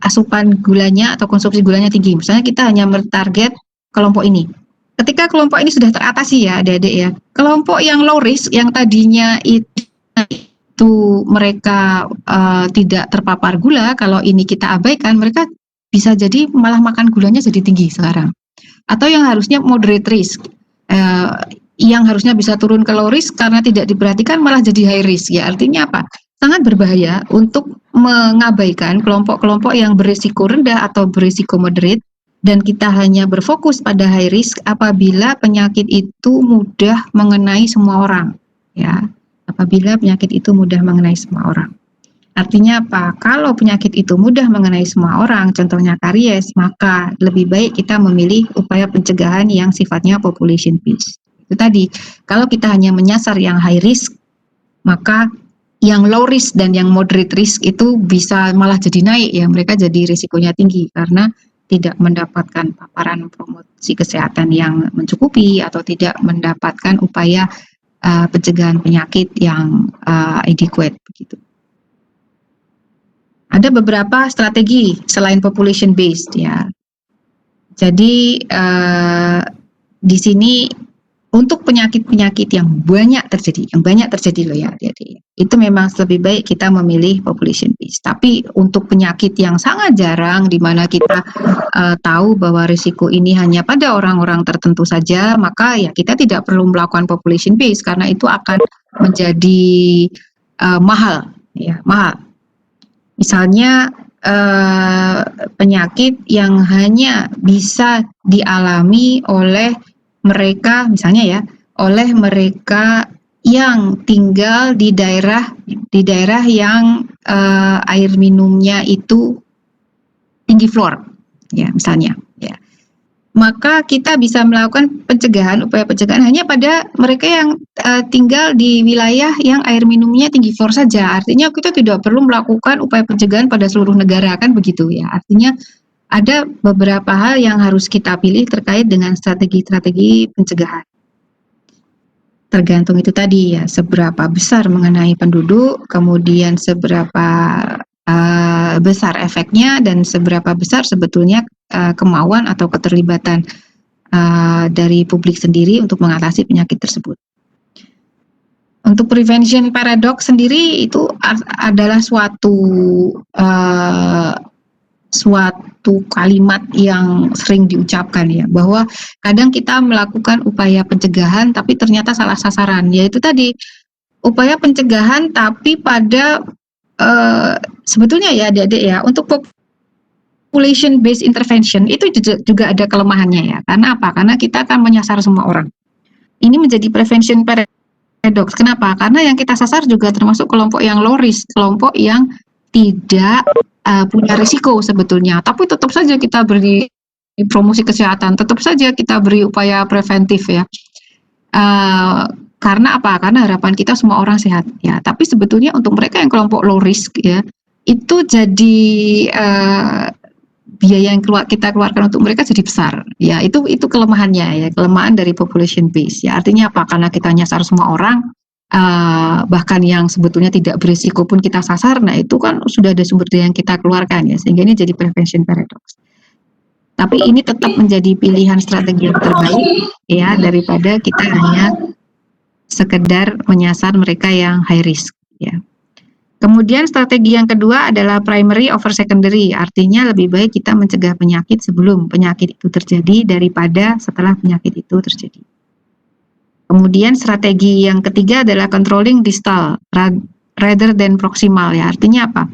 asupan gulanya atau konsumsi gulanya tinggi. Misalnya kita hanya mentarget kelompok ini. Ketika kelompok ini sudah teratasi ya adik-adik ya, kelompok yang low risk yang tadinya itu mereka tidak terpapar gula, kalau ini kita abaikan, mereka bisa jadi malah makan gulanya jadi tinggi sekarang. Atau yang harusnya moderate risk, yang harusnya bisa turun ke low risk karena tidak diperhatikan malah jadi high risk ya. Artinya apa? Sangat berbahaya untuk mengabaikan kelompok-kelompok yang berisiko rendah atau berisiko moderate, dan kita hanya berfokus pada high risk apabila penyakit itu mudah mengenai semua orang ya. Apabila penyakit itu mudah mengenai semua orang. Artinya apa? Kalau penyakit itu mudah mengenai semua orang, contohnya karies, maka lebih baik kita memilih upaya pencegahan yang sifatnya population based. Itu tadi, kalau kita hanya menyasar yang high risk, maka yang low risk dan yang moderate risk itu bisa malah jadi naik ya, mereka jadi risikonya tinggi karena tidak mendapatkan paparan promosi kesehatan yang mencukupi atau tidak mendapatkan upaya pencegahan penyakit yang adequate begitu. Ada beberapa strategi selain population based ya. Jadi di sini untuk penyakit-penyakit yang banyak terjadi loh ya, jadi itu memang lebih baik kita memilih population based. Tapi untuk penyakit yang sangat jarang, di mana kita tahu bahwa risiko ini hanya pada orang-orang tertentu saja, maka ya kita tidak perlu melakukan population based karena itu akan menjadi mahal, ya mahal. Misalnya penyakit yang hanya bisa dialami oleh mereka, misalnya ya, oleh mereka yang tinggal di daerah yang air minumnya itu tinggi fluor, ya misalnya, ya. Maka kita bisa melakukan upaya pencegahan hanya pada mereka yang tinggal di wilayah yang air minumnya tinggi fluor saja. Artinya kita tidak perlu melakukan upaya pencegahan pada seluruh negara, kan begitu ya. Artinya ada beberapa hal yang harus kita pilih terkait dengan strategi-strategi pencegahan. Tergantung itu tadi ya, seberapa besar mengenai penduduk, kemudian seberapa besar efeknya, dan seberapa besar sebetulnya kemauan atau keterlibatan dari publik sendiri untuk mengatasi penyakit tersebut. Untuk prevention paradox sendiri itu adalah suatu kalimat yang sering diucapkan ya, bahwa kadang kita melakukan upaya pencegahan tapi ternyata salah sasaran, yaitu tadi upaya pencegahan tapi pada sebetulnya ya adik-adik ya, untuk population based intervention itu juga ada kelemahannya ya. Karena apa? Karena kita akan menyasar semua orang. Ini menjadi prevention paradox. Kenapa? Karena yang kita sasar juga termasuk kelompok yang low risk, kelompok yang tidak punya risiko sebetulnya, tapi tetap saja kita beri promosi kesehatan, tetap saja kita beri upaya preventif ya. Karena apa? Karena harapan kita semua orang sehat ya. Tapi sebetulnya untuk mereka yang kelompok low risk ya, itu jadi biaya yang kita keluarkan untuk mereka jadi besar ya. Itu kelemahannya ya, kelemahan dari population base ya. Artinya apa? Karena kita nyasar semua orang, bahkan yang sebetulnya tidak berisiko pun kita sasar, nah itu kan sudah ada sumber daya yang kita keluarkan ya, sehingga ini jadi prevention paradox. Tapi ini tetap menjadi pilihan strategi yang terbaik ya, daripada kita hanya sekedar menyasar mereka yang high risk ya. Kemudian strategi yang kedua adalah primary over secondary, artinya lebih baik kita mencegah penyakit sebelum penyakit itu terjadi daripada setelah penyakit itu terjadi. Kemudian strategi yang ketiga adalah controlling distal rather than proximal ya. Artinya apa?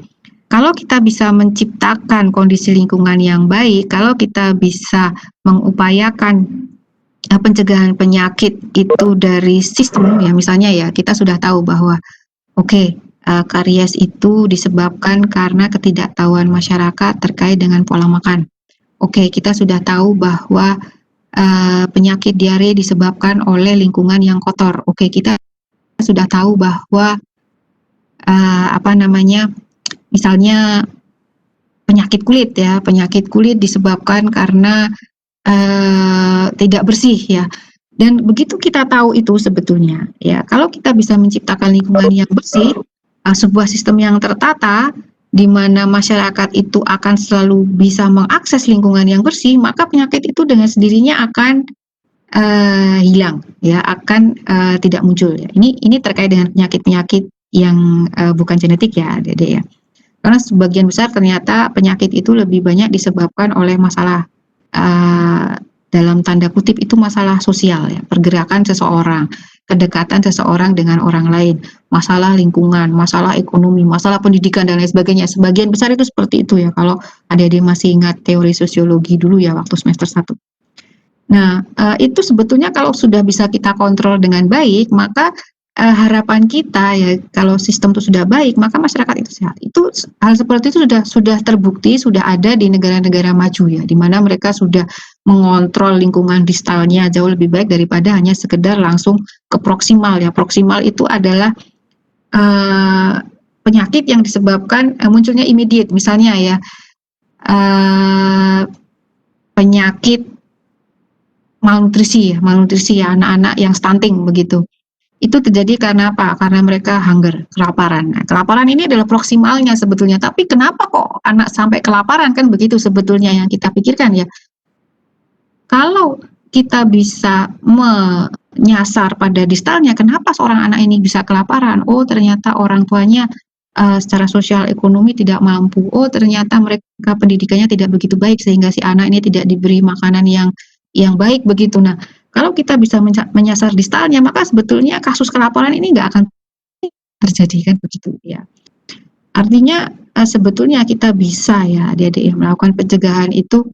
Kalau kita bisa menciptakan kondisi lingkungan yang baik, kalau kita bisa mengupayakan pencegahan penyakit itu dari sistem ya, misalnya ya kita sudah tahu bahwa karies itu disebabkan karena ketidaktahuan masyarakat terkait dengan pola makan. Kita sudah tahu bahwa penyakit diare disebabkan oleh lingkungan yang kotor. Kita sudah tahu bahwa misalnya penyakit kulit disebabkan karena tidak bersih ya. Dan begitu kita tahu itu sebetulnya ya, kalau kita bisa menciptakan lingkungan yang bersih, sebuah sistem yang tertata, di mana masyarakat itu akan selalu bisa mengakses lingkungan yang bersih, maka penyakit itu dengan sendirinya akan hilang, ya, akan tidak muncul. Ya. Ini terkait dengan penyakit-penyakit yang bukan genetik ya, Adik-adik ya. Karena sebagian besar ternyata penyakit itu lebih banyak disebabkan oleh masalah dalam tanda kutip itu masalah sosial ya, pergerakan seseorang, kedekatan seseorang dengan orang lain, masalah lingkungan, masalah ekonomi, masalah pendidikan dan lain sebagainya. Sebagian besar itu seperti itu ya. Kalau adik-adik masih ingat teori sosiologi dulu ya waktu semester 1. Nah, itu sebetulnya kalau sudah bisa kita kontrol dengan baik, maka harapan kita ya kalau sistem itu sudah baik, maka masyarakat itu sehat. Itu hal seperti itu sudah terbukti, sudah ada di negara-negara maju ya, di mana mereka sudah mengontrol lingkungan distalnya jauh lebih baik daripada hanya sekedar langsung ke proksimal ya. Proksimal itu adalah penyakit yang disebabkan munculnya immediate, misalnya ya penyakit malnutrisi ya, anak-anak yang stunting begitu. Itu terjadi karena apa? Karena mereka hunger, kelaparan. Nah, kelaparan ini adalah proksimalnya sebetulnya. Tapi kenapa kok anak sampai kelaparan, kan begitu sebetulnya yang kita pikirkan ya. Kalau kita bisa menyasar pada distalnya, kenapa seorang anak ini bisa kelaparan? Oh, ternyata orang tuanya secara sosial ekonomi tidak mampu. Oh, ternyata mereka pendidikannya tidak begitu baik sehingga si anak ini tidak diberi makanan yang baik begitu. Nah, kalau kita bisa menyasar distalnya, maka sebetulnya kasus kelaparan ini nggak akan terjadi kan begitu ya. Artinya sebetulnya kita bisa ya adik-adik yang melakukan pencegahan itu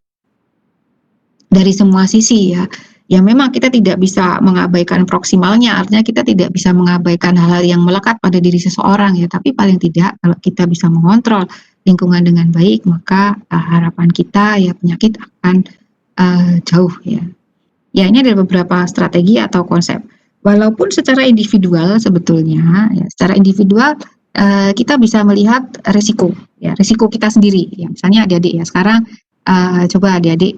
dari semua sisi ya. Ya memang kita tidak bisa mengabaikan proksimalnya, artinya kita tidak bisa mengabaikan hal-hal yang melekat pada diri seseorang ya. Tapi paling tidak kalau kita bisa mengontrol lingkungan dengan baik, maka harapan kita ya penyakit akan jauh ya. Ya ini ada beberapa strategi atau konsep. Walaupun secara individual sebetulnya, ya, secara individual kita bisa melihat risiko kita sendiri. Ya, misalnya adik-adik ya sekarang coba adik-adik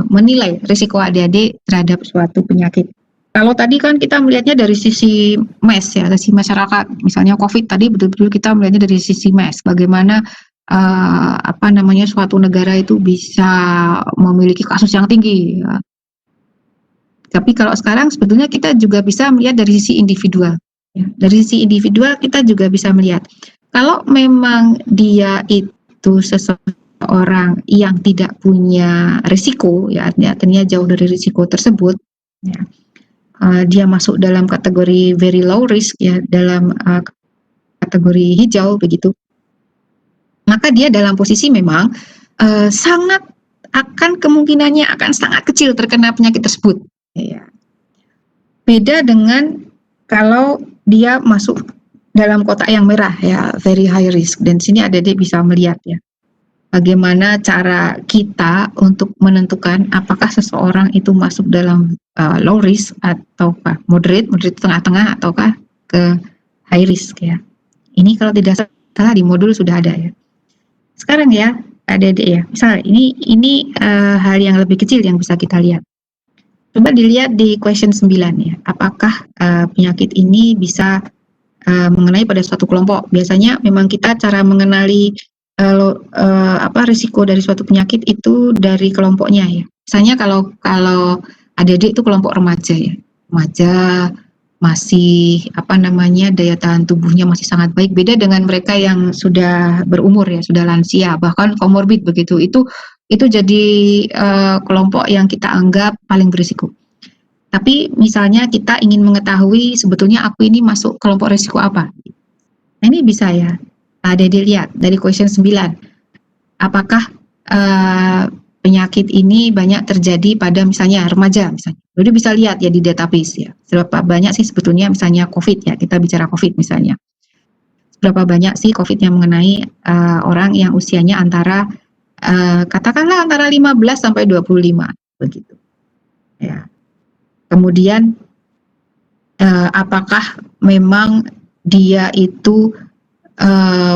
menilai risiko adik-adik terhadap suatu penyakit. Kalau tadi kan kita melihatnya dari sisi mass ya, dari sisi masyarakat. Misalnya COVID tadi betul-betul kita melihatnya dari sisi mass. Bagaimana suatu negara itu bisa memiliki kasus yang tinggi. Ya. Tapi kalau sekarang sebetulnya kita juga bisa melihat dari sisi individual. Ya. Dari sisi individual kita juga bisa melihat kalau memang dia itu seseorang yang tidak punya risiko, ya artinya jauh dari risiko tersebut, ya, dia masuk dalam kategori very low risk ya, dalam kategori hijau begitu. Maka dia dalam posisi memang sangat akan kemungkinannya akan sangat kecil terkena penyakit tersebut. Ya. Beda dengan kalau dia masuk dalam kotak yang merah ya, very high risk. Dan sini adik-adik bisa melihat ya, bagaimana cara kita untuk menentukan apakah seseorang itu masuk dalam low risk ataukah moderate tengah-tengah ataukah ke high risk ya. Ini kalau tidak salah di modul sudah ada ya. Sekarang ya adik-adik ya, misalnya ini hal yang lebih kecil yang bisa kita lihat. Coba dilihat di question 9 ya, apakah penyakit ini bisa mengenai pada suatu kelompok. Biasanya memang kita cara mengenali risiko dari suatu penyakit itu dari kelompoknya ya. Misalnya kalau adik-adik itu kelompok remaja ya, remaja masih daya tahan tubuhnya masih sangat baik, beda dengan mereka yang sudah berumur ya, sudah lansia bahkan komorbid begitu. Itu jadi kelompok yang kita anggap paling berisiko. Tapi misalnya kita ingin mengetahui sebetulnya aku ini masuk kelompok risiko apa. Nah ini bisa ya, adik-adik lihat dari question 9. Apakah penyakit ini banyak terjadi pada misalnya remaja misalnya. Jadi bisa lihat ya di database ya. Seberapa banyak sih sebetulnya misalnya COVID ya, kita bicara COVID misalnya. Seberapa banyak sih COVID yang mengenai orang yang usianya antara katakanlah antara 15 sampai 25 begitu. Ya. Kemudian apakah memang dia itu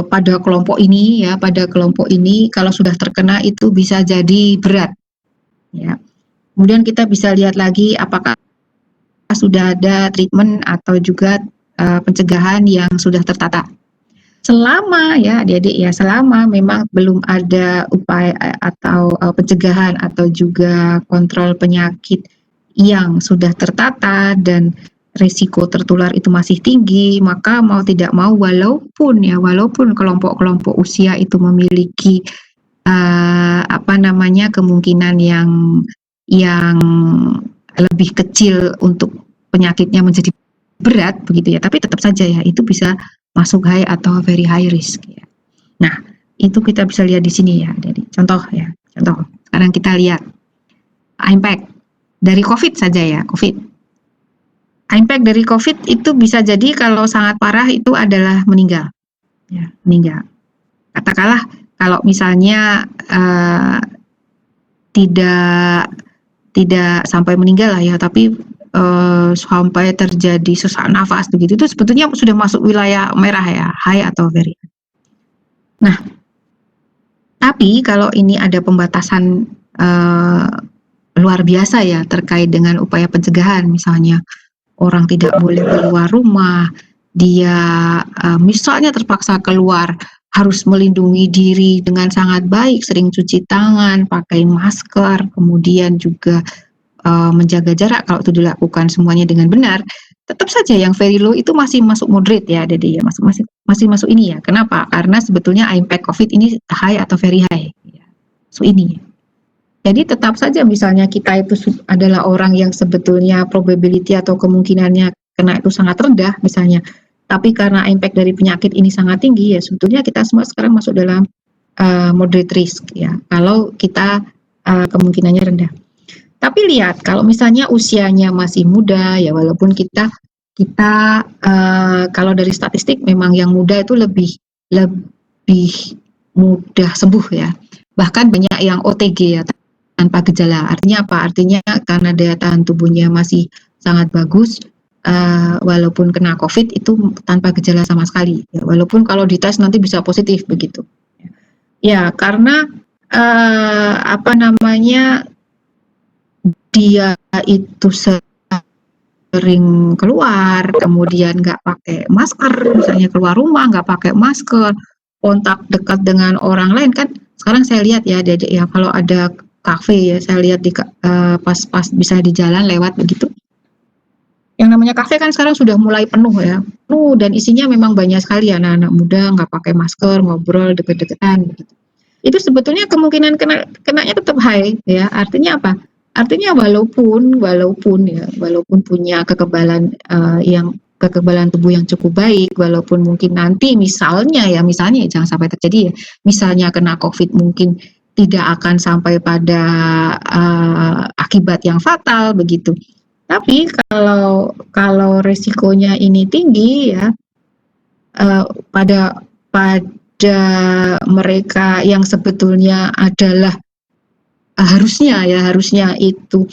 pada kelompok ini kalau sudah terkena itu bisa jadi berat. Ya. Kemudian kita bisa lihat lagi apakah sudah ada treatment atau juga pencegahan yang sudah tertata. selama ya adik-adik ya, selama memang belum ada upaya atau pencegahan atau juga kontrol penyakit yang sudah tertata dan risiko tertular itu masih tinggi, maka mau tidak mau walaupun kelompok-kelompok usia itu memiliki kemungkinan yang lebih kecil untuk penyakitnya menjadi berat begitu ya, tapi tetap saja ya itu bisa masuk high atau very high risk ya. Nah, itu kita bisa lihat di sini ya. Jadi contoh. Sekarang kita lihat impact dari COVID saja ya, Impact dari COVID itu bisa jadi kalau sangat parah itu adalah meninggal. Ya, meninggal. Katakanlah kalau misalnya tidak sampai meninggal lah ya, tapi sampai terjadi sesak nafas begitu, itu sebetulnya sudah masuk wilayah merah ya, high atau very. Nah, tapi kalau ini ada pembatasan luar biasa ya terkait dengan upaya pencegahan, misalnya orang tidak boleh keluar rumah, dia misalnya terpaksa keluar harus melindungi diri dengan sangat baik, sering cuci tangan, pakai masker, kemudian juga menjaga jarak kalau itu dilakukan semuanya dengan benar, tetap saja yang very low itu masih masuk moderate ya, Dede ya, masih masuk ini ya. Kenapa? Karena sebetulnya impact COVID ini high atau very high. So ini. Jadi tetap saja misalnya kita itu adalah orang yang sebetulnya probability atau kemungkinannya kena itu sangat rendah misalnya, tapi karena impact dari penyakit ini sangat tinggi ya sebetulnya kita semua sekarang masuk dalam moderate risk ya, kalau kita kemungkinannya rendah. Tapi lihat kalau misalnya usianya masih muda ya, walaupun kita kalau dari statistik memang yang muda itu lebih mudah sembuh ya. Bahkan banyak yang OTG ya, tanpa gejala. Artinya apa? Artinya karena daya tahan tubuhnya masih sangat bagus, walaupun kena COVID itu tanpa gejala sama sekali. Ya, walaupun kalau dites nanti bisa positif begitu. Ya karena dia itu sering keluar, kemudian nggak pakai masker, misalnya keluar rumah nggak pakai masker, kontak dekat dengan orang lain kan. Sekarang saya lihat ya, Dedek ya, kalau ada kafe ya, saya lihat pas bisa di jalan lewat begitu. Yang namanya kafe kan sekarang sudah mulai penuh ya, penuh dan isinya memang banyak sekali anak-anak muda nggak pakai masker, ngobrol deket-deketan begitu. Itu sebetulnya kemungkinan kenanya tetap high ya. Artinya apa? Artinya walaupun punya kekebalan tubuh yang cukup baik, walaupun mungkin nanti misalnya jangan sampai terjadi ya, misalnya kena COVID mungkin tidak akan sampai pada akibat yang fatal begitu. Tapi kalau resikonya ini tinggi ya, pada mereka yang sebetulnya adalah harusnya itu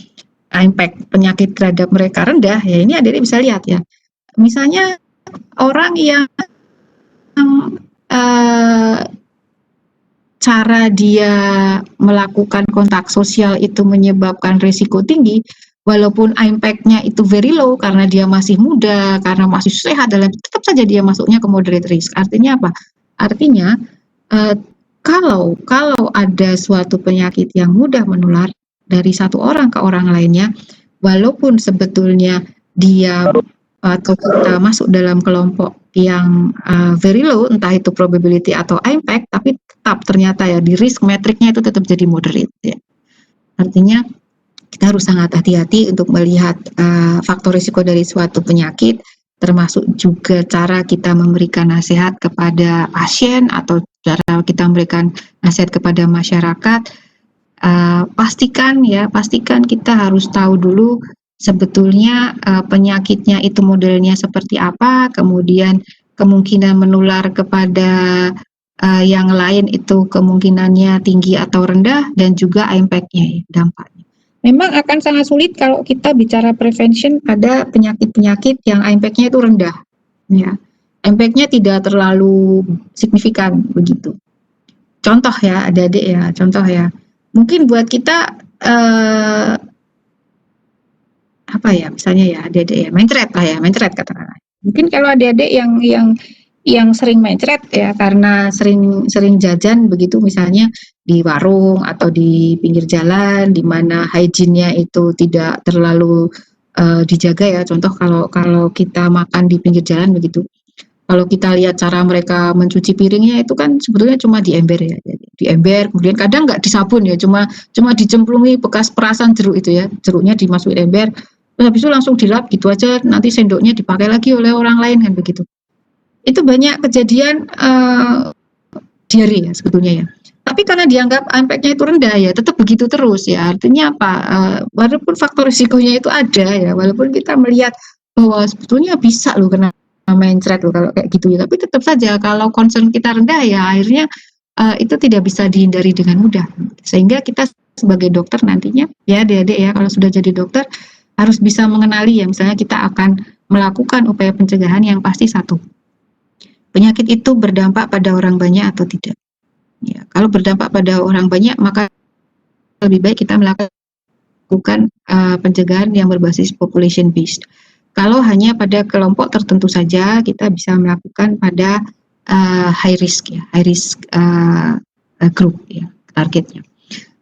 impact penyakit terhadap mereka rendah ya, ini adik bisa lihat ya, misalnya orang yang cara dia melakukan kontak sosial itu menyebabkan risiko tinggi, walaupun impact-nya itu very low karena dia masih muda, karena masih sehat, tetap saja dia masuknya ke moderate risk. Artinya apa? Artinya kalau ada suatu penyakit yang mudah menular dari satu orang ke orang lainnya, walaupun sebetulnya dia atau kita masuk dalam kelompok yang very low, entah itu probability atau impact, tapi tetap ternyata ya di risk metricnya itu tetap jadi moderate ya. Artinya kita harus sangat hati-hati untuk melihat faktor risiko dari suatu penyakit, termasuk juga cara kita memberikan nasihat kepada pasien atau cara kita memberikan nasihat kepada masyarakat. Pastikan kita harus tahu dulu sebetulnya penyakitnya itu modelnya seperti apa, kemudian kemungkinan menular kepada yang lain itu kemungkinannya tinggi atau rendah, dan juga impact-nya, dampaknya. Memang akan sangat sulit kalau kita bicara prevention pada penyakit-penyakit yang impact-nya itu rendah. Ya, impact-nya tidak terlalu signifikan begitu. Contoh ya, adik-adik ya, contoh ya. Mungkin buat kita misalnya ya adik-adik ya, mencret katakanlah. Mungkin kalau adik-adik yang yang sering mencret ya karena sering jajan begitu misalnya di warung atau di pinggir jalan di mana hygiene-nya itu tidak terlalu dijaga ya. Contoh kalau kita makan di pinggir jalan begitu. Kalau kita lihat cara mereka mencuci piringnya itu kan sebetulnya cuma di ember ya. Di ember kemudian kadang nggak disabun ya, cuma dicemplungi bekas perasan jeruk itu ya. Jeruknya dimasukin ember terus habis itu langsung dilap gitu aja, nanti sendoknya dipakai lagi oleh orang lain kan begitu. Itu banyak kejadian diare ya sebetulnya ya. Tapi karena dianggap impact-nya itu rendah ya, tetap begitu terus ya. Artinya apa? Walaupun faktor risikonya itu ada ya, walaupun kita melihat bahwa sebetulnya bisa loh kena mencret loh kalau kayak gitu ya. Tapi tetap saja kalau concern kita rendah ya akhirnya itu tidak bisa dihindari dengan mudah. Sehingga kita sebagai dokter nantinya ya adik-adik ya kalau sudah jadi dokter harus bisa mengenali ya misalnya kita akan melakukan upaya pencegahan yang pasti satu. Penyakit itu berdampak pada orang banyak atau tidak. Ya, kalau berdampak pada orang banyak maka lebih baik kita melakukan pencegahan yang berbasis population based. Kalau hanya pada kelompok tertentu saja kita bisa melakukan pada high risk group ya targetnya.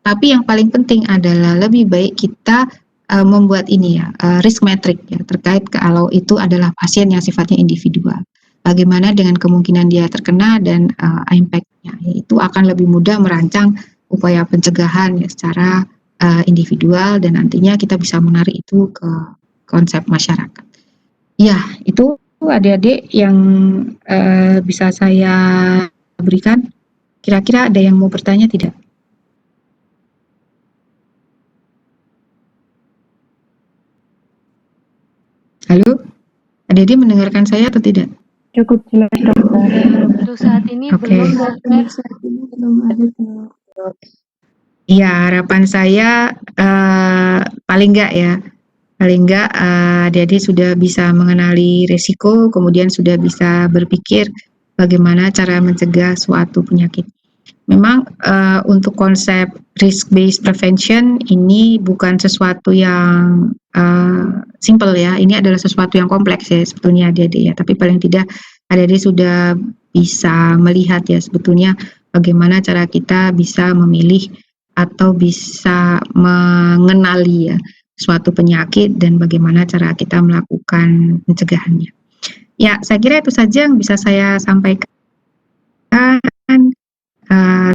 Tapi yang paling penting adalah lebih baik kita membuat ini ya risk metric ya terkait kalau itu adalah pasien yang sifatnya individual. Bagaimana dengan kemungkinan dia terkena dan impact-nya, itu akan lebih mudah merancang upaya pencegahan ya, secara individual dan nantinya kita bisa menarik itu ke konsep masyarakat. Ya, itu adik-adik yang bisa saya berikan. Kira-kira ada yang mau bertanya tidak? Halo, adik-adik mendengarkan saya atau tidak? Cukup jelas dokter. Untuk saat ini Oke. belum dokter. Saat ini belum ada dok. Ya, harapan saya paling enggak adik-adik sudah bisa mengenali risiko, kemudian sudah bisa berpikir bagaimana cara mencegah suatu penyakit. Memang untuk konsep risk-based prevention ini bukan sesuatu yang simple ya, ini adalah sesuatu yang kompleks ya sebetulnya adik-adik ya, tapi paling tidak adik-adik sudah bisa melihat ya sebetulnya bagaimana cara kita bisa memilih atau bisa mengenali ya suatu penyakit dan bagaimana cara kita melakukan pencegahannya. Ya, saya kira itu saja yang bisa saya sampaikan.